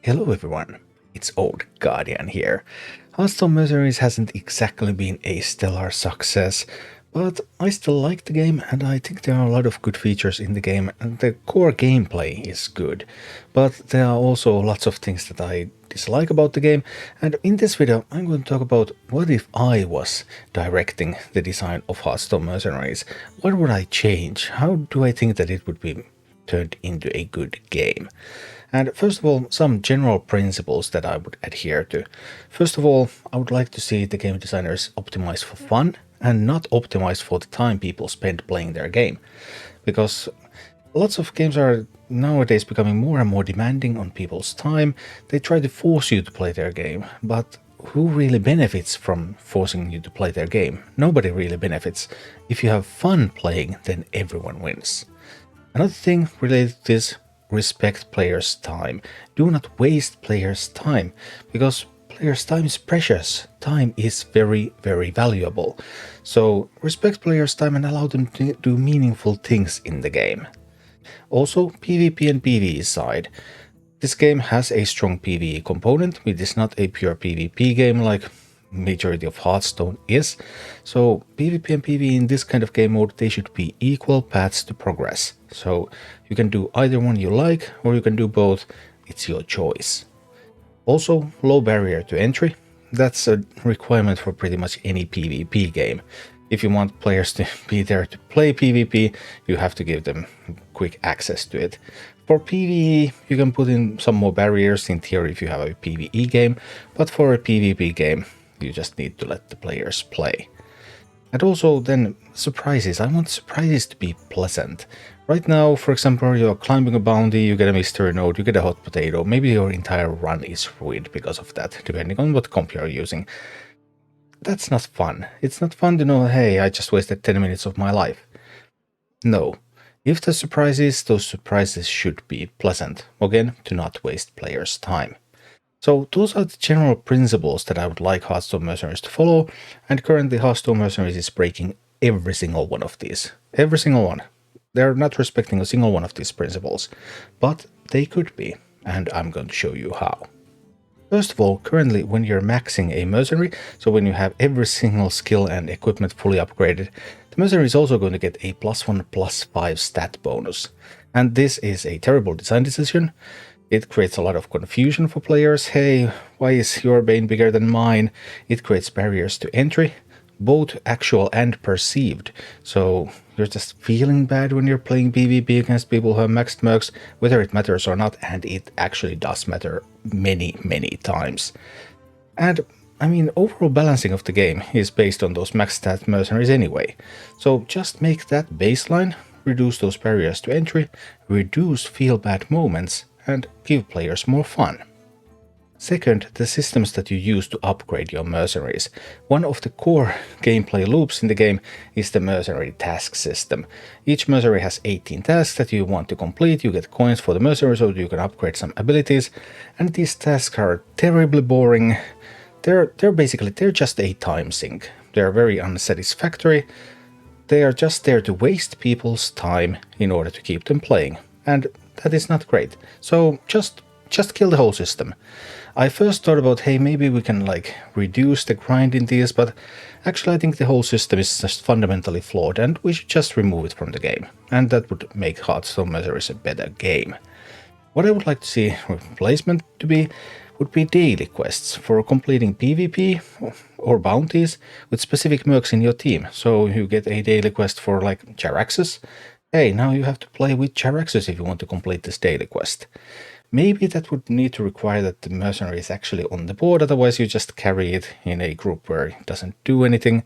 Hello everyone, it's Old Guardian here. Hearthstone Mercenaries hasn't exactly been a stellar success, but I still like the game and I think there are a lot of good features in the game and the core gameplay is good. But there are also lots of things that I dislike about the game, and in this video I'm going to talk about what if I was directing the design of Hearthstone Mercenaries. What would I change? How do I think that it would be turned into a good game? And first of all, some general principles that I would adhere to. First of all, I would like to see the game designers optimize for fun and not optimize for the time people spend playing their game. Because lots of games are nowadays becoming more and more demanding on people's time. They try to force you to play their game, but who really benefits from forcing you to play their game? Nobody really benefits. If you have fun playing, then everyone wins. Another thing related to this: respect players' time. Do not waste players' time, because players' time is precious. Time is very, very valuable. So respect players' time and allow them to do meaningful things in the game. Also, PvP and PvE side. This game has a strong PvE component. It is not a pure PvP game like majority of Hearthstone is. So PvP and PvE in this kind of game mode, they should be equal paths to progress. So you can do either one you like, or you can do both. It's your choice. Also, low barrier to entry. That's a requirement for pretty much any PvP game. If you want players to be there to play PvP, you have to give them quick access to it. For PvE, you can put in some more barriers in theory if you have a PvE game, but for a PvP game, you just need to let the players play. And also then surprises. I want surprises to be pleasant. Right now, for example, you're climbing a bounty, you get a mystery node, you get a hot potato, maybe your entire run is ruined because of that, depending on what comp you're using. That's not fun. It's not fun to know, hey, I just wasted 10 minutes of my life. No. If the surprises, those surprises should be pleasant. Again, to not waste players' time. So those are the general principles that I would like Hearthstone Mercenaries to follow, and currently Hearthstone Mercenaries is breaking every single one of these. Every single one. They're not respecting a single one of these principles, but they could be, and I'm going to show you how. First of all, currently when you're maxing a mercenary, so when you have every single skill and equipment fully upgraded, the mercenary is also going to get a +1/+5 stat bonus. And this is a terrible design decision. It creates a lot of confusion for players. Hey, why is your Bane bigger than mine? It creates barriers to entry, both actual and perceived. So you're just feeling bad when you're playing PvP against people who have maxed mercs, whether it matters or not, and it actually does matter many, many times. And I mean, overall balancing of the game is based on those max stat mercenaries anyway. So just make that baseline, reduce those barriers to entry, reduce feel bad moments, and give players more fun. Second, the systems that you use to upgrade your mercenaries. One of the core gameplay loops in the game is the mercenary task system. Each mercenary has 18 tasks that you want to complete. You get coins for the mercenary so you can upgrade some abilities, and these tasks are terribly boring. They're just a time sink. They're very unsatisfactory. They are just there to waste people's time in order to keep them playing, and that is not great. So just kill the whole system. I first thought about, hey, maybe we can reduce the grind in these, but actually I think the whole system is just fundamentally flawed and we should just remove it from the game. And that would make Hearthstone Mercenaries a better game. What I would like to see replacement to be would be daily quests for completing PvP or bounties with specific mercs in your team. So you get a daily quest for Jaraxxus. Hey, now you have to play with Jaraxxus if you want to complete this daily quest. Maybe that would need to require that the mercenary is actually on the board, otherwise you just carry it in a group where it doesn't do anything.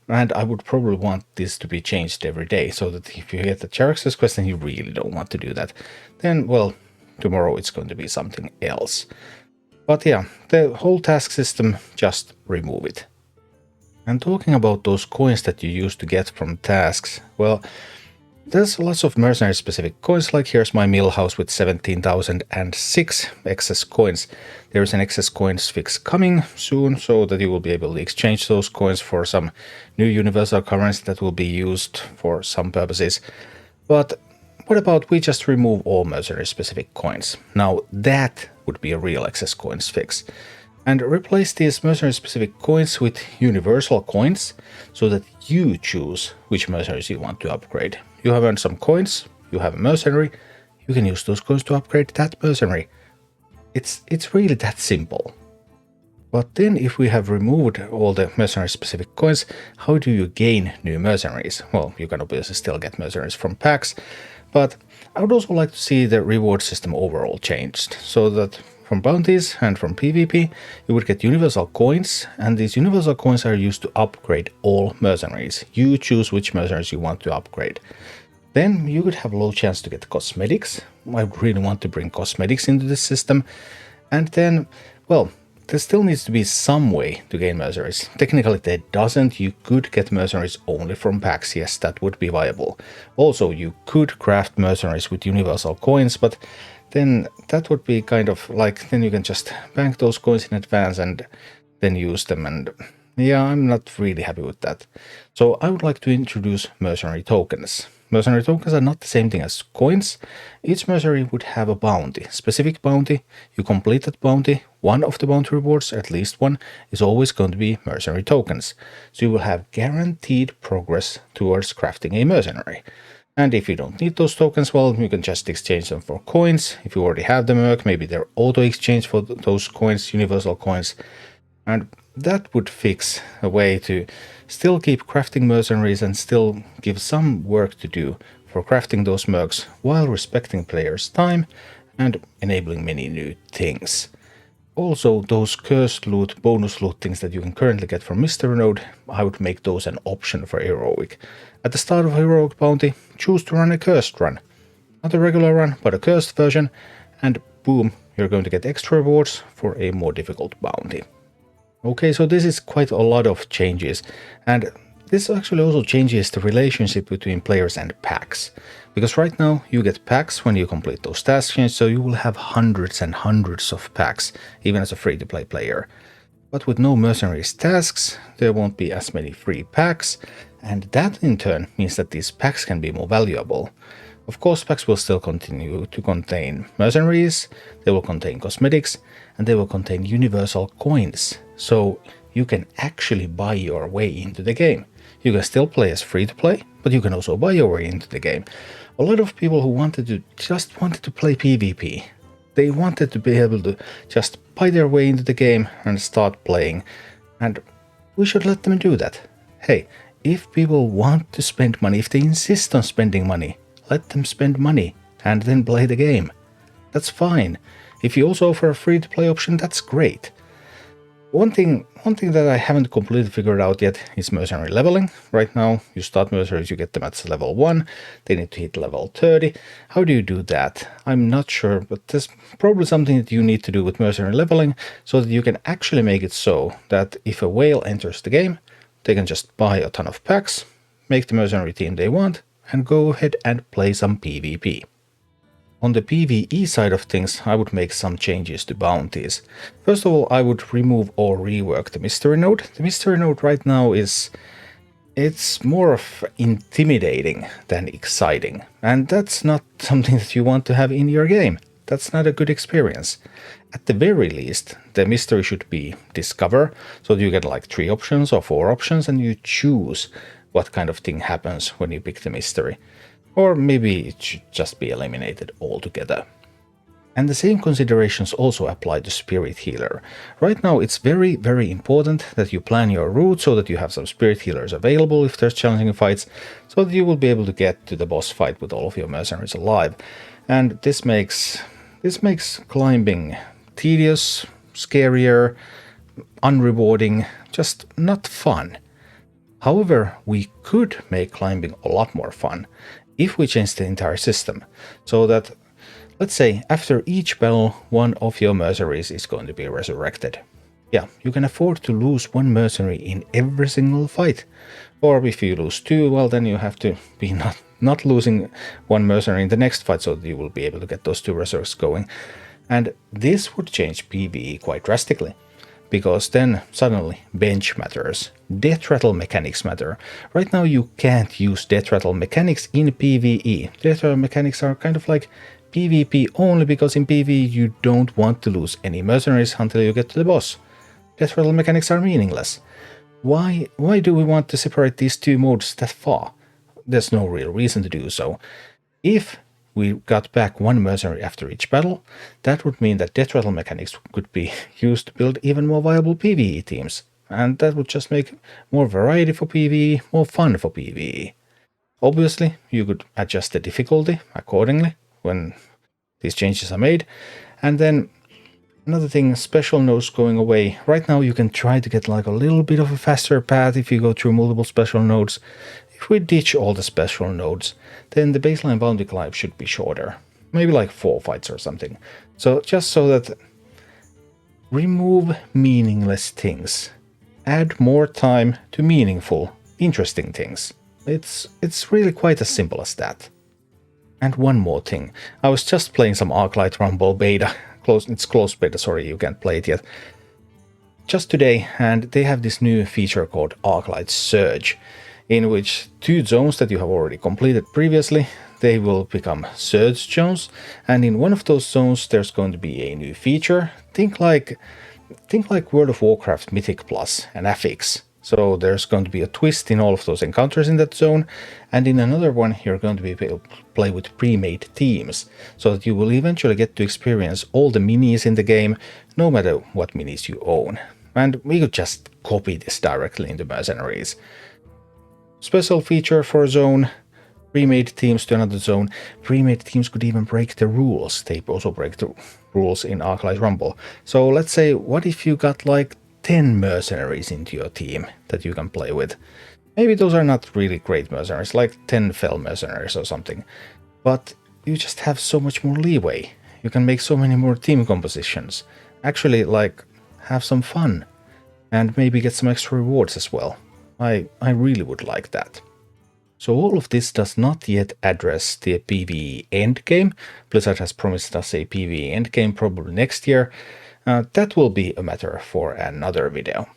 And I would probably want this to be changed every day, so that if you get the Jaraxxus quest and you really don't want to do that, then, well, tomorrow it's going to be something else. But yeah, the whole task system, just remove it. And talking about those coins that you used to get from tasks, well, there's lots of mercenary specific coins, like here's my mill house with 17,006 excess coins. There's an excess coins fix coming soon, so that you will be able to exchange those coins for some new universal currency that will be used for some purposes. But what about we just remove all mercenary specific coins? Now that would be a real excess coins fix. And replace these mercenary-specific coins with universal coins, so that you choose which mercenaries you want to upgrade. You have earned some coins, you have a mercenary, you can use those coins to upgrade that mercenary. It's really that simple. But then if we have removed all the mercenary-specific coins, how do you gain new mercenaries? Well, you can obviously still get mercenaries from packs, but I would also like to see the reward system overall changed, so that from bounties and from PvP, you would get universal coins, and these universal coins are used to upgrade all mercenaries. You choose which mercenaries you want to upgrade. Then you would have low chance to get cosmetics. I would really want to bring cosmetics into this system. And then, well, there still needs to be some way to gain mercenaries. Technically there doesn't. You could get mercenaries only from packs. Yes, that would be viable. Also, you could craft mercenaries with universal coins, but then that would be kind of like, then you can just bank those coins in advance and then use them, and yeah, I'm not really happy with that. So I would like to introduce mercenary tokens. Mercenary tokens are not the same thing as coins. Each mercenary would have a bounty, specific bounty. You complete that bounty, one of the bounty rewards, at least one, is always going to be mercenary tokens. So you will have guaranteed progress towards crafting a mercenary. And if you don't need those tokens, well, you can just exchange them for coins. If you already have the merc, maybe they're auto-exchange for those coins, universal coins. And that would fix a way to still keep crafting mercenaries and still give some work to do for crafting those mercs while respecting players' time and enabling many new things. Also, those cursed loot, bonus loot things that you can currently get from Mystery Node, I would make those an option for Heroic. At the start of Heroic Bounty, choose to run a cursed run. Not a regular run, but a cursed version, and boom, you're going to get extra rewards for a more difficult bounty. Okay, so this is quite a lot of changes, and this actually also changes the relationship between players and packs. Because right now you get packs when you complete those task chains, so you will have hundreds and hundreds of packs, even as a free-to-play player. But with no mercenaries tasks, there won't be as many free packs, and that in turn means that these packs can be more valuable. Of course, packs will still continue to contain mercenaries, they will contain cosmetics, and they will contain universal coins. So you can actually buy your way into the game. You can still play as free-to-play, but you can also buy your way into the game. A lot of people who wanted to play PvP, they wanted to be able to just buy their way into the game and start playing, and we should let them do that. Hey, if people want to spend money, if they insist on spending money, let them spend money and then play the game. That's fine. If you also offer a free-to-play option, that's great. One thing that I haven't completely figured out yet is mercenary leveling. Right now, you start mercenaries, you get them at level 1, they need to hit level 30. How do you do that? I'm not sure, but there's probably something that you need to do with mercenary leveling so that you can actually make it so that if a whale enters the game, they can just buy a ton of packs, make the mercenary team they want, and go ahead and play some PvP. On the PvE side of things, I would make some changes to bounties. First of all, I would remove or rework the Mystery Node. The Mystery Node right now it's more of intimidating than exciting. And that's not something that you want to have in your game. That's not a good experience. At the very least, the mystery should be discover, so you get like 3 options or 4 options and you choose what kind of thing happens when you pick the mystery. Or maybe it should just be eliminated altogether. And the same considerations also apply to Spirit Healer. Right now it's very, very important that you plan your route so that you have some Spirit Healers available if there's challenging fights, so that you will be able to get to the boss fight with all of your mercenaries alive. And this makes climbing tedious, scarier, unrewarding, just not fun. However, we could make climbing a lot more fun if we change the entire system, so that, let's say, after each battle, one of your mercenaries is going to be resurrected. Yeah, you can afford to lose one mercenary in every single fight. Or if you lose 2, well, then you have to be not losing one mercenary in the next fight, so that you will be able to get those 2 resurrects going. And this would change PvE quite drastically, because then suddenly bench matters, death rattle mechanics matter. Right now you can't use death rattle mechanics in PvE. Death rattle mechanics are kind of like PvP only because in PvE you don't want to lose any mercenaries until you get to the boss. Death rattle mechanics are meaningless. Why do we want to separate these two modes that far? There's no real reason to do so. If we got back one mercenary after each battle, that would mean that death rattle mechanics could be used to build even more viable PvE teams, and that would just make more variety for PvE, more fun for PvE. Obviously, you could adjust the difficulty accordingly when these changes are made, and then another thing, special nodes going away. Right now you can try to get like a little bit of a faster path if you go through multiple special nodes. If we ditch all the special nodes, then the baseline bounty climb should be shorter. Maybe like 4 fights or something. So just so that remove meaningless things. Add more time to meaningful, interesting things. It's really quite as simple as that. And one more thing. I was just playing some Arclight Rumble beta. It's closed beta, sorry, you can't play it yet. Just today, and they have this new feature called Arclight Surge, in which 2 zones that you have already completed previously, they will become Surge zones, and in one of those zones there's going to be a new feature. Think like World of Warcraft Mythic Plus and Affix. So there's going to be a twist in all of those encounters in that zone, and in another one you're going to be able to play with pre-made teams, so that you will eventually get to experience all the minis in the game, no matter what minis you own. And we could just copy this directly into Mercenaries. Special feature for a zone, pre-made teams to another zone. Pre-made teams could even break the rules. They also break the rules in Arclight Rumble. So let's say, what if you got like 10 mercenaries into your team that you can play with? Maybe those are not really great mercenaries, like 10 fell mercenaries or something, but you just have so much more leeway. You can make so many more team compositions, actually like have some fun, and maybe get some extra rewards as well. I really would like that. So all of this does not yet address the PvE endgame. Blizzard has promised us a PvE endgame probably next year. That will be a matter for another video.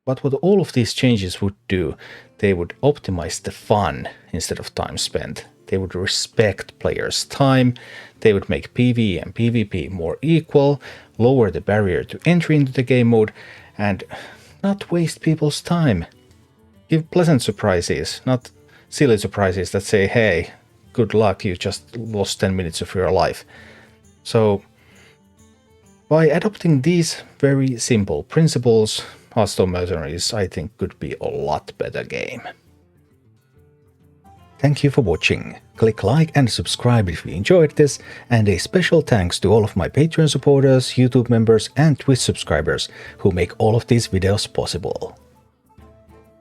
But what all of these changes would do, they would optimize the fun instead of time spent. They would respect players' time, they would make PvE and PvP more equal, lower the barrier to entry into the game mode, and not waste people's time. Give pleasant surprises, not silly surprises that say, hey, good luck, you just lost 10 minutes of your life. So by adopting these very simple principles, Hearthstone Mercenaries, I think, could be a lot better game. Thank you for watching. Click like and subscribe if you enjoyed this, and a special thanks to all of my Patreon supporters, YouTube members and Twitch subscribers who make all of these videos possible.